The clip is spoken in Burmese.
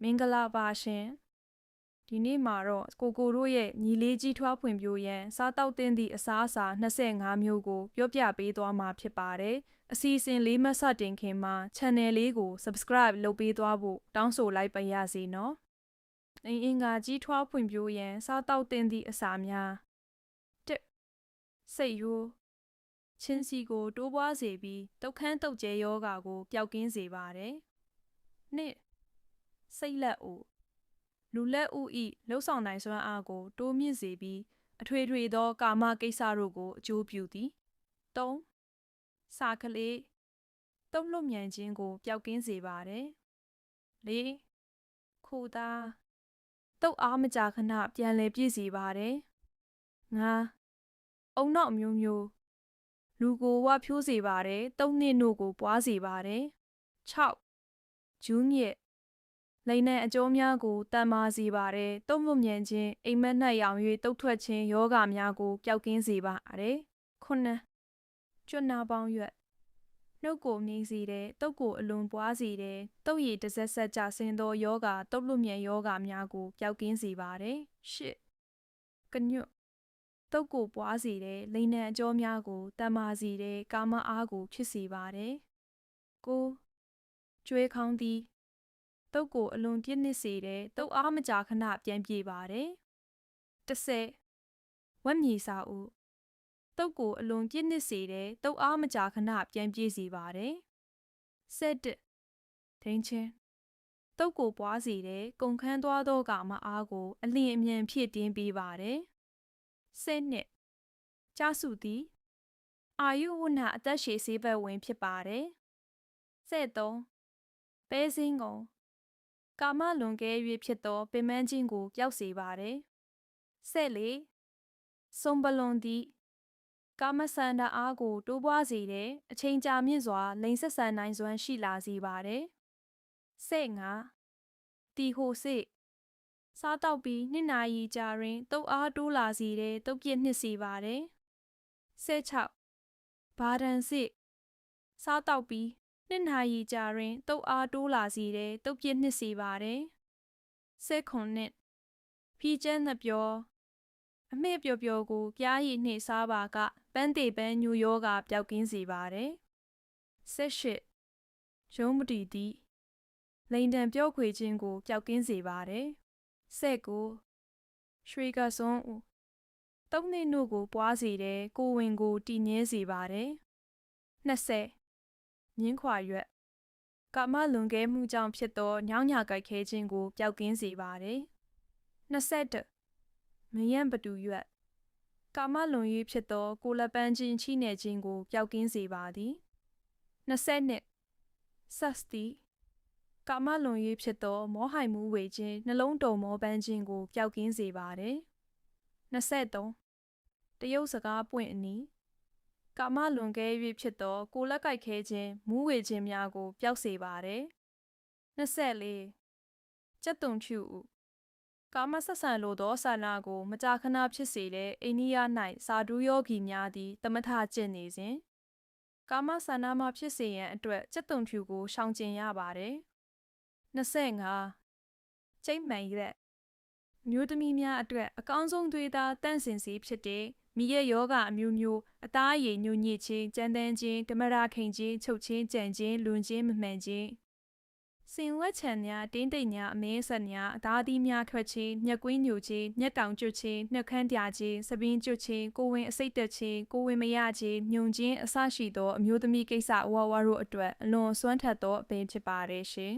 မင်္ဂလာပါရှင်ဒီနေ့မှာတော့ကိုတို့ရဲ့ညီလေးကြီးထွားဖွံ့ဖြိုးရန်စားတောက်သင့်သည့်အစားအစာ25မျိုးကိုပြောပြပေးသွားမှာဖြစ်ပါတယ်အစီအစဉ်လေးမစတင်ခင်မှာ channel လေးကို subscribe လုပ်ပေးသွားဖို့တောင်းဆိုလိုက်ပါရစေနော်အင်္ဂါကြီးထွားဖွံ့ဖြိုးရန်စားတောက်သင့်သည့်အစာများ1စိတ်ရိုးချင်းစီကိုတိုးပွားစေပြီးတုတ်ခမ်းတုတ်ကျဲယောဂါကိုပျောက်ကင်းစေပါတယ်2စိတ်လက်အိုလူလက်ဥ၏လှုပ်ဆောင်နိုင်စွမ်းအားကိုတိုးမြင့်စေပြီးအထွေထွေသောကာမကိစ္စတို့ကိုအကျိုးပြုသည်3စာကလေးတုံ့လွတ်မြန်ခြင်းကိုပျောက်ကင်းစေပါတယ်4ခိုသားတုတ်အားမကြာခဏပြန်လည်ပြည့်စေပါတယ်5အုံနောက်မျိုးမျိုးလူကိုဝဖြိုးစေပါတယ်တုံးနှင့်တို့ကိုပွားစေပါတယ်6ဂျူးမြစ်လိန်နံအကျိုးများကိုတန်မာစေပါတယ်တုံ့လွတ်မြန်ခြင်းအိမ်မက်နှက်ရောင်၍တုတ်ထွက်ခြင်းယောဂများကိုပျောက်ကင်းစေပါတယ်9ကျွတ်နာပေါင်းရွက်နှုတ်ကိုမြည်စေတယ်တုတ်ကိုအလွန်ပွားစေတယ်တုတ်ရည်တစ်ဆက်ဆက်ကျဆင်းသောယောဂတုတ်လွတ်မြန်ယောဂများကိုပျောက်ကင်းစေပါတယ်10ကညွတ်တုတ်ကိုပွားစေတယ်လိန်နံအကျော်များကိုတန်မာစေတယ်ကာမအားကိုဖြစ်စေပါတယ်9ကျွေးခေါင်းသည်တုတ်ကိုအလွန်ပြည့်နစ်စေတယ်တုတ်အားမကြာခဏပြန်ပြေပါတယ်10ဝက်မြေစာအုပ်တုတ်ကိုအလွန်ပြည့်နစ်စေတယ်တုတ်အားမကြာခဏပြန်ပြေစေပါတယ်11ဒိန်းချင်းတုတ်ကိုပွားစေတယ်ကုန်ခန်းသွားသောကာမအားကိုအလျင်အမြန်ဖြည့်တင်းပေးပါတယ်12ကျစုသည်အာယုဝနအသက်ရှည်ဆေးဘက်ဝင်ဖြစ်ပါတယ်13ပဲစင်းကုန်ကာမလွန်ကဲ၍ဖြစ်သောပင်ပန်းခြင်းကိုပျောက်စေပါတယ်14စုံပလွန်သည့်ကာမဆန္ဒအားကိုတိုးပွားစေတဲ့အချိန်ကြာမြင့်စွာလိန်ဆက်ဆန်နိုင်စွမ်းရှိလာစေပါတယ်15တီဟိုစေစားတောက်ပြီး2နာရီကြာတွင်တုတ်အားတိုးလာစေတဲ့တုတ်ပြည့်နှစ်စေပါတယ်16ဘာဒန်စေစားတောက်ပြီး2နာရီကြာတွင်တုတ်အားတိုးလာစေတဲ့တုတ်ပြည့်နှစ်စေပါတယ်19ဖီကျန်းနှပြောအမေ့ပျော်ပျော်ကိုပြားရည်နှင့်စားပါကပန်းတေပန်းညူယောဂပျောက်ကင်းစေပါတယ်18ရုံးမတီသည်လိန်တံပြော့ခွေခြင်းကိုပျောက်ကင်းစေပါတယ်19ရွှေကစွန်းဦးတုံးနှင့်တို့ကိုပွားစေတဲ့ကိုဝင်ကိုတည်ငြဲစေပါတယ်20မြင်းခွာရွက်ကာမလွန်ကဲမှုကြောင့်ဖြစ်သောညောင်းညာကြိုက်ခဲခြင်းကိုပျောက်ကင်းစေပါတယ်21မယံပတူရွက်ကာမလွန်၍ဖြစ်သောကိုလက်ပန်းခြင်းချိနယ်ခြင်းကိုပျောက်ကင်းစေပါသည်22ဆက်စတီကာမလွန်၍ဖြစ်သောမောဟိုင်မှုဝေခြင်းနှလုံးတုံမောပန်းခြင်းကိုပျောက်ကင်းစေပါတယ်23တရုတ်စကားပွင့်အနီးကာမလွန်ကဲ၍ဖြစ်သောကိုလက်ကိုက်ခဲခြင်းမူးဝေခြင်းများကိုပျောက်စေပါတယ်24ကျက်သွန်ချူဦးကာမဆက်ဆံလိုသောဆန္ဒကိုမကြာခဏဖြစ်စေတဲ့အိန္ဒိယ၌စာဒူးယောဂီများသည်သမထကျင့်နေစဉ်ကာမဆန္ဒမှဖြစ်စေရန်အတွက်ကျက်သွန်ဖြူကိုရှောင်ကျဉ်ရပါတယ်25ကျိတ်မှန်ရက်မျိုးသမီးများအတွက်အကောင်းဆုံးသွေးသားတန့်စင်စေဖြစ်တဲ့မိရဲ့ယောဂအမျိုးမျိုးအသားအရည်ညှို့ညစ်ခြင်းကြမ်းတမ်းခြင်းဓမ္မရာခိန်ခြင်းချုပ်ခြင်းကြံခြင်းလွန်ခြင်းမမှန်ခြင်းစင်ဝက်ချံများတင်းတိတ်များအမဲဆက်များအသားသီးများထွက်ခြင်းညက်ကွင်းညိုခြင်းညက်တောင်ကျွတ်ခြင်းနှက်ခမ်းပြခြင်းစပင်းကျွတ်ခြင်းကိုဝင်အစိတ်တက်ခြင်းကိုဝင်မရခြင်းညုံခြင်းအစရှိသောအမျိုးသမီးကိစ္စအဝဝတို့အတွက်အလွန်စွမ်းထက်သောအပင်ဖြစ်ပါတယ်ရှင်